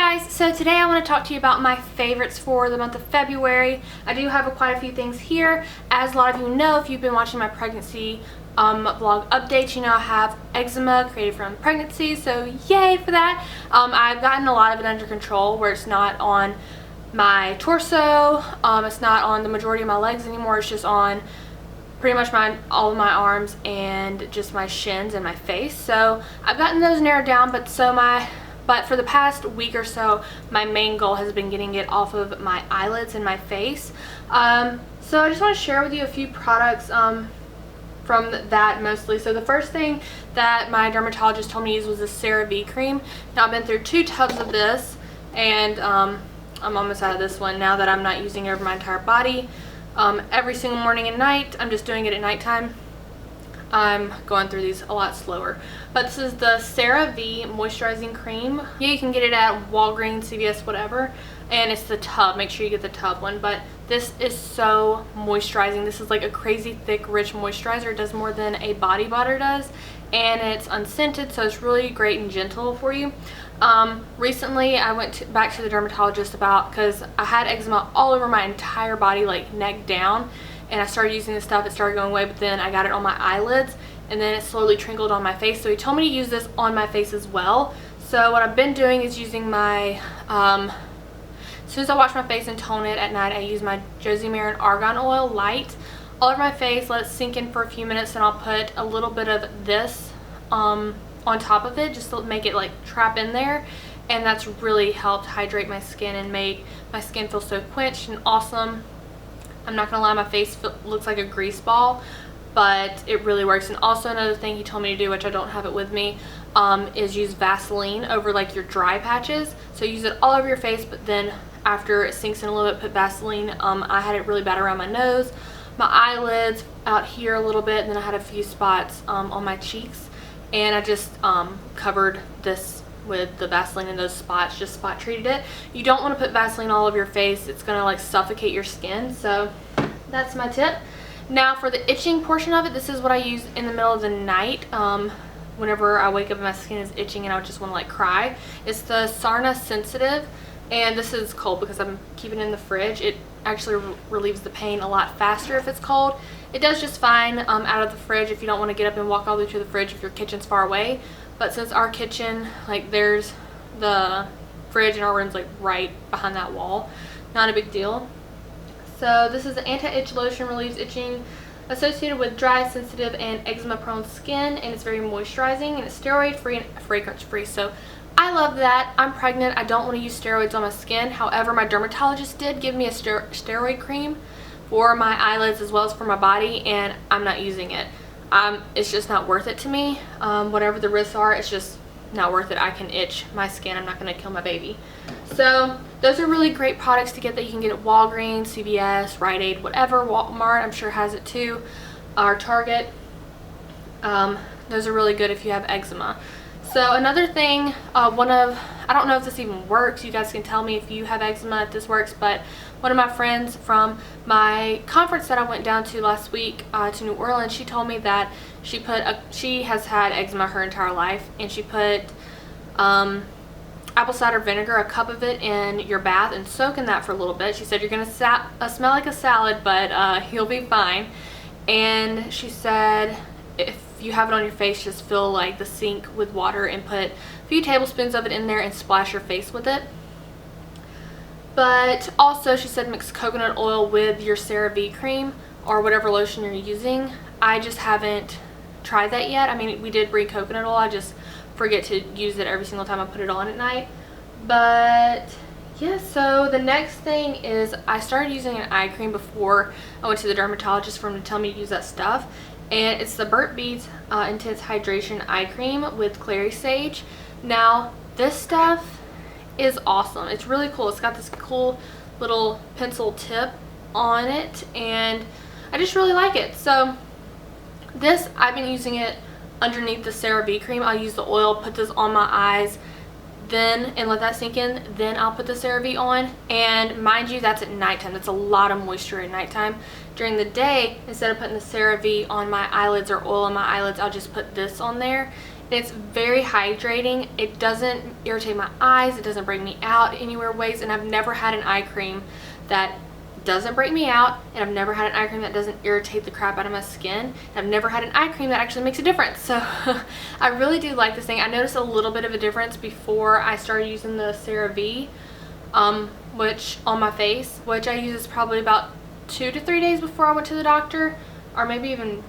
guys, so today I want to talk to you about my favorites for the month of February. I do have quite a few things here. As a lot of you know, if you've been watching my pregnancy vlog updates, you know I have eczema created from pregnancy, so yay for that. I've gotten a lot of it under control where it's not on my torso, it's not on the majority of my legs anymore, it's just on pretty much all of my arms and just my shins and my face. So I've gotten those narrowed down, but for the past week or so, my main goal has been getting it off of my eyelids and my face. So I just want to share with you a few products from that mostly. So the first thing that my dermatologist told me to use was the CeraVe cream. Now I've been through 2 tubs of this, and I'm almost out of this one now that I'm not using it over my entire body. Every single morning and night, I'm just doing it at nighttime. I'm going through these a lot slower. But this is the CeraVe moisturizing cream. Yeah, you can get it at Walgreens, CVS, whatever. And it's the tub. Make sure you get the tub one. But this is so moisturizing. This is like a crazy thick, rich moisturizer. It does more than a body butter does. And it's unscented, so it's really great and gentle for you. Recently I went back to the dermatologist because I had eczema all over my entire body, like neck down. And I started using this stuff, it started going away, but then I got it on my eyelids and then it slowly trickled on my face. So he told me to use this on my face as well. So what I've been doing is using my, as soon as I wash my face and tone it at night, I use my Josie Maran Argan Oil Light all over my face, let it sink in for a few minutes, and I'll put a little bit of this on top of it just to make it like trap in there. And that's really helped hydrate my skin and make my skin feel so quenched and awesome. I'm not gonna lie, my face looks like a grease ball, but it really works. And also another thing he told me to do, which I don't have it with me, is use Vaseline over like your dry patches. So use it all over your face, but then after it sinks in a little bit, put Vaseline. I had it really bad around my nose, my eyelids, out here a little bit, and then I had a few spots on my cheeks. And I just covered this with the Vaseline in those spots, just spot treated it. You don't want to put Vaseline all over your face. It's gonna like suffocate your skin. So that's my tip. Now for the itching portion of it, this is what I use in the middle of the night whenever I wake up and my skin is itching and I just want to like cry. It's the Sarna Sensitive, and this is cold because I'm keeping it in the fridge. It actually relieves the pain a lot faster if it's cold. It does just fine out of the fridge if you don't want to get up and walk all the way to the fridge if your kitchen's far away. But since our kitchen, like there's the fridge and our room's like right behind that wall, not a big deal. So this is an anti-itch lotion, relieves itching associated with dry, sensitive, and eczema-prone skin, and it's very moisturizing, and it's steroid-free and fragrance-free. So I love that. I'm pregnant. I don't want to use steroids on my skin. However, my dermatologist did give me a steroid cream for my eyelids as well as for my body, and I'm not using it. It's just not worth it to me. Whatever the risks are, it's just not worth it. I can itch my skin. I'm not going to kill my baby. So those are really great products to get that you can get at Walgreens, CVS, Rite Aid, whatever. Walmart I'm sure has it too, or Target. Those are really good if you have eczema. So another thing, I don't know if this even works. You guys can tell me if you have eczema, if this works, but one of my friends from my conference that I went down to last week to New Orleans, she told me that she has had eczema her entire life, and she put apple cider vinegar, a cup of it, in your bath and soak in that for a little bit. She said you're going to smell like a salad, but you'll be fine. And she said if you have it on your face, just fill like the sink with water and put a few tablespoons of it in there and splash your face with it. But also she said mix coconut oil with your CeraVe cream or whatever lotion you're using. I just haven't tried that yet. I mean, we did bring coconut oil, I just forget to use it every single time I put it on at night. But yeah, so the next thing is I started using an eye cream before I went to the dermatologist for him to tell me to use that stuff. And it's the Burt's Bees Intense Hydration Eye Cream with Clary Sage. Now, this stuff is awesome. It's really cool. It's got this cool little pencil tip on it, and I just really like it. So this, I've been using it underneath the CeraVe cream. I'll use the oil, put this on my eyes, then and let that sink in, then I'll put the CeraVe on. And mind you, that's at nighttime. That's a lot of moisture at nighttime. During the day, instead of putting the CeraVe on my eyelids or oil on my eyelids, I'll just put this on there, It's very hydrating. It doesn't irritate my eyes. It doesn't break me out anywhere ways. And I've never had an eye cream that doesn't break me out, and I've never had an eye cream that doesn't irritate the crap out of my skin, and I've never had an eye cream that actually makes a difference. So I really do like this thing. I noticed a little bit of a difference before I started using the CeraVe, which on my face, which I used probably about 2 to 3 days before I went to the doctor, or maybe even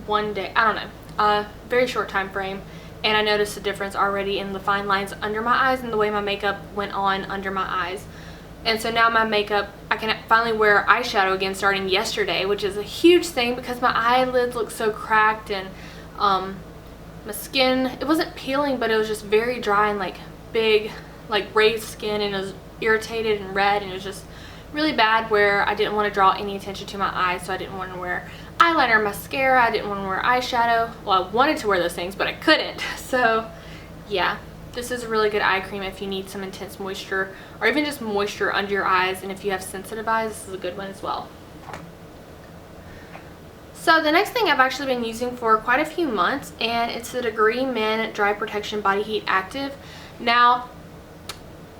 1 day, I don't know, very short time frame. And I noticed a difference already in the fine lines under my eyes and the way my makeup went on under my eyes. And so now my makeup, I can finally wear eyeshadow again starting yesterday, which is a huge thing because my eyelids look so cracked, and my skin, it wasn't peeling, but it was just very dry and like big, like raised skin, and it was irritated and red, and it was just really bad where I didn't want to draw any attention to my eyes. So I didn't want to wear eyeliner, mascara, I didn't want to wear eyeshadow. Well, I wanted to wear those things, but I couldn't. So yeah, this is a really good eye cream if you need some intense moisture, or even just moisture under your eyes, and if you have sensitive eyes, this is a good one as well. So the next thing I've actually been using for quite a few months, and it's the Degree Men Dry Protection Body Heat Active. Now,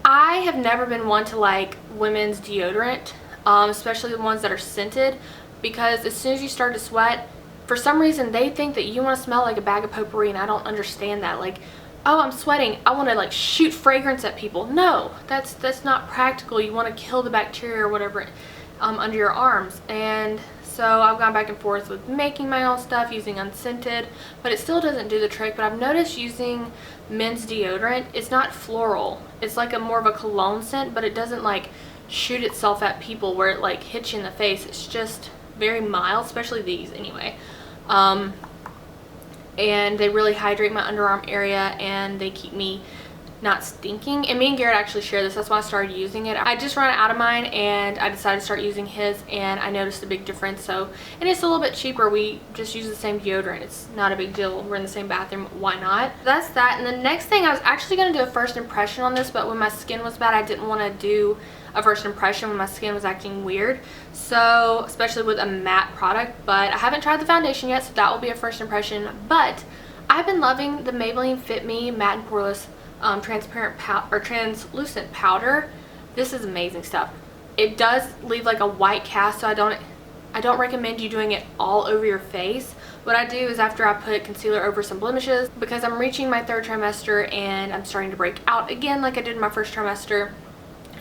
I have never been one to like women's deodorant, especially the ones that are scented, because as soon as you start to sweat, for some reason they think that you want to smell like a bag of potpourri, and I don't understand that. Like, oh, I'm sweating, I want to like shoot fragrance at people. No, that's not practical. You want to kill the bacteria or whatever under your arms. And so I've gone back and forth with making my own stuff, using unscented, but it still doesn't do the trick. But I've noticed using men's deodorant, it's not floral. It's like a more of a cologne scent, but it doesn't like shoot itself at people where it like hits you in the face. It's just very mild, especially these anyway. And they really hydrate my underarm area, and they keep me not stinking. And me and Garrett actually share this. That's why I started using it. I just ran out of mine, and I decided to start using his, and I noticed a big difference. So, and it's a little bit cheaper. We just use the same deodorant. It's not a big deal. We're in the same bathroom. Why not? That's that. And the next thing, I was actually going to do a first impression on this, but when my skin was bad, I didn't want to do a first impression when my skin was acting weird, so especially with a matte product. But I haven't tried the foundation yet, so that will be a first impression. But I've been loving the Maybelline Fit Me Matte and Poreless translucent powder. This is amazing stuff. It does leave like a white cast, so I don't recommend you doing it all over your face. What I do is after I put concealer over some blemishes, because I'm reaching my 3rd trimester and I'm starting to break out again like I did in my 1st trimester,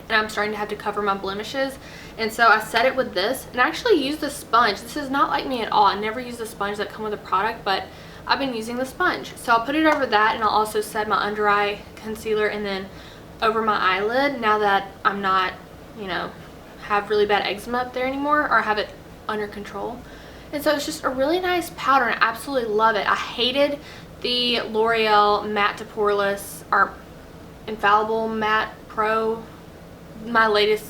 and I'm starting to have to cover my blemishes, and so I set it with this, and I actually use the sponge. This is not like me at all. I never use the sponge that come with the product, but I've been using the sponge. So I'll put it over that, and I'll also set my under eye concealer and then over my eyelid, now that I'm not, you know, have really bad eczema up there anymore, or have it under control. And so it's just a really nice powder, and I absolutely love it. I hated the L'Oreal Matte to Poreless, or Infallible Matte Pro, my latest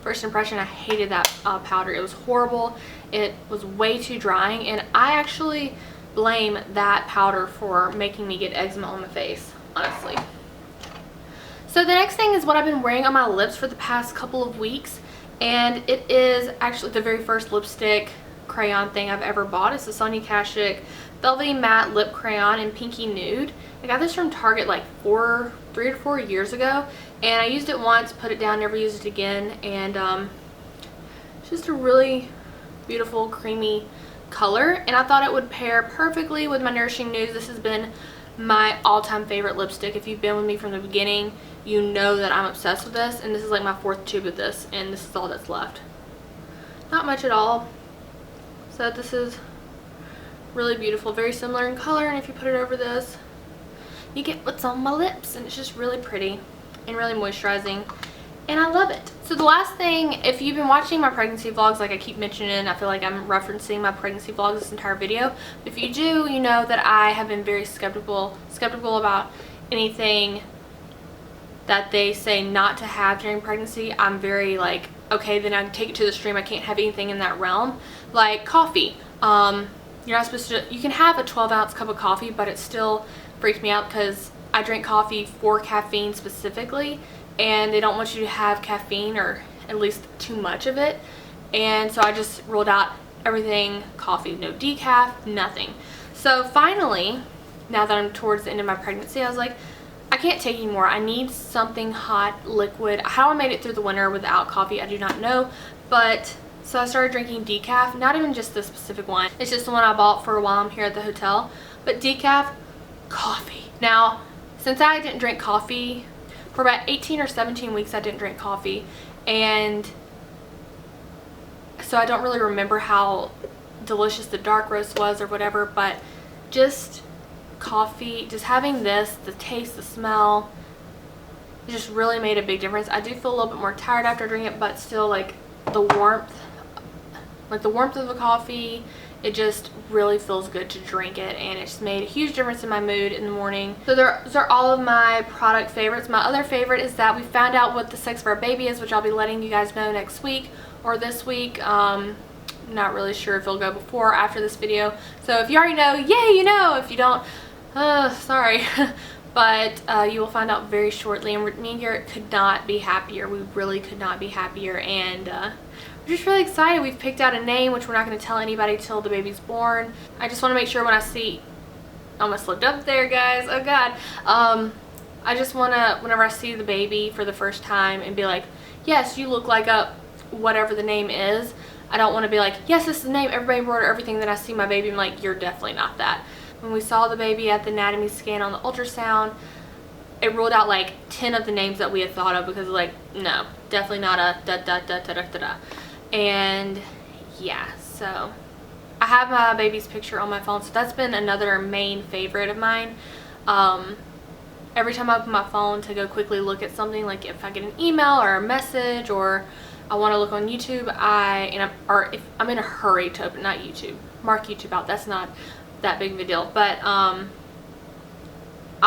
first impression. I hated that powder. It was horrible. It was way too drying, and I actually blame that powder for making me get eczema on my face, honestly. So the next thing is what I've been wearing on my lips for the past couple of weeks, and it is actually the very first lipstick crayon thing I've ever bought. It's the Sonia Kashuk Velvety Matte Lip Crayon in Pinky Nude. I got this from Target like 3 to 4 years ago, and I used it once, put it down, never used it again, and it's just a really beautiful creamy color, and I thought it would pair perfectly with my Nourishing Nudes. This has been my all-time favorite lipstick. If you've been with me from the beginning, you know that I'm obsessed with this, and this is like my 4th tube of this, and this is all that's left. Not much at all. So this is really beautiful, very similar in color, and if you put it over this, you get what's on my lips, and it's just really pretty and really moisturizing, and I love it. So the last thing, if you've been watching my pregnancy vlogs, like I keep mentioning, I feel like I'm referencing my pregnancy vlogs this entire video. If you do, you know that I have been very skeptical about anything that they say not to have during pregnancy. I'm very like, okay, then I can take it to the extreme. I can't have anything in that realm. Like coffee. You're not supposed to, you can have a 12-ounce cup of coffee, but it still freaks me out because I drink coffee for caffeine specifically, and they don't want you to have caffeine, or at least too much of it. And so I just ruled out everything coffee, no decaf, nothing. So finally, now that I'm towards the end of my pregnancy, I was like, I can't take anymore. I need something hot, liquid. How I made it through the winter without coffee, I do not know. But so I started drinking decaf, not even just the specific one. It's just the one I bought for a while I'm here at the hotel. But decaf coffee. Now, since I didn't drink coffee for about 18 or 17 weeks, I didn't drink coffee. And so I don't really remember how delicious the dark roast was or whatever, but just coffee, just having this, the taste, the smell, it just really made a big difference. I do feel a little bit more tired after drinking it, but still, like the warmth of the coffee, it just really feels good to drink it, and it just made a huge difference in my mood in the morning. So those are all of my product favorites. My other favorite is that we found out what the sex of our baby is, which I'll be letting you guys know next week or this week. Not really sure if it'll go before or after this video. So if you already know, yay, you know. If you don't, sorry. But you will find out very shortly, and me and Garrett could not be happier. We really could not be happier, and we're just really excited. We've picked out a name, which we're not going to tell anybody till the baby's born. I just want to make sure when I see, I almost slipped up there, guys, oh god. I just want to, whenever I see the baby for the first time, and be like, yes, you look like a whatever the name is. I don't want to be like, yes, this is the name, everybody wrote everything, then I see my baby, I'm like, you're definitely not that. When we saw the baby at the anatomy scan on the ultrasound, it ruled out like 10 of the names that we had thought of, because like, no, definitely not a da da da da da da da. And yeah, so I have my baby's picture on my phone, so that's been another main favorite of mine. Every time I open my phone to go quickly look at something, like if I get an email or a message, or I want to look on YouTube, or if I'm in a hurry to open, not YouTube, mark YouTube out, that's not that big of a deal, but I'll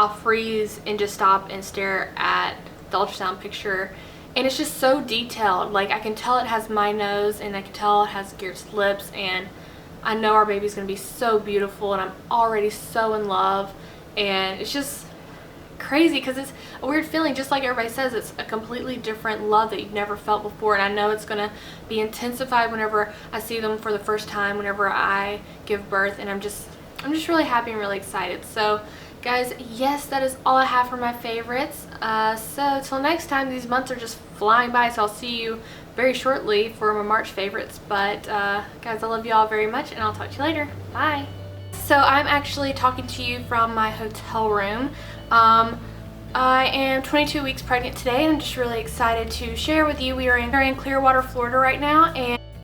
freeze and just stop and stare at the ultrasound picture, and it's just so detailed. Like, I can tell it has my nose, and I can tell it has Garrett's lips, and I know our baby's gonna be so beautiful, and I'm already so in love, and it's just crazy because it's a weird feeling. Just like everybody says, it's a completely different love that you've never felt before, and I know it's gonna be intensified whenever I see them for the first time, whenever I give birth, and I'm just really happy and really excited. So guys, yes, that is all I have for my favorites. So till next time, these months are just flying by, so I'll see you very shortly for my March favorites. But guys, I love you all very much, and I'll talk to you later. Bye. So I'm actually talking to you from my hotel room. I am 22 weeks pregnant today, and I'm just really excited to share with you. We are in Clearwater, Florida right now, and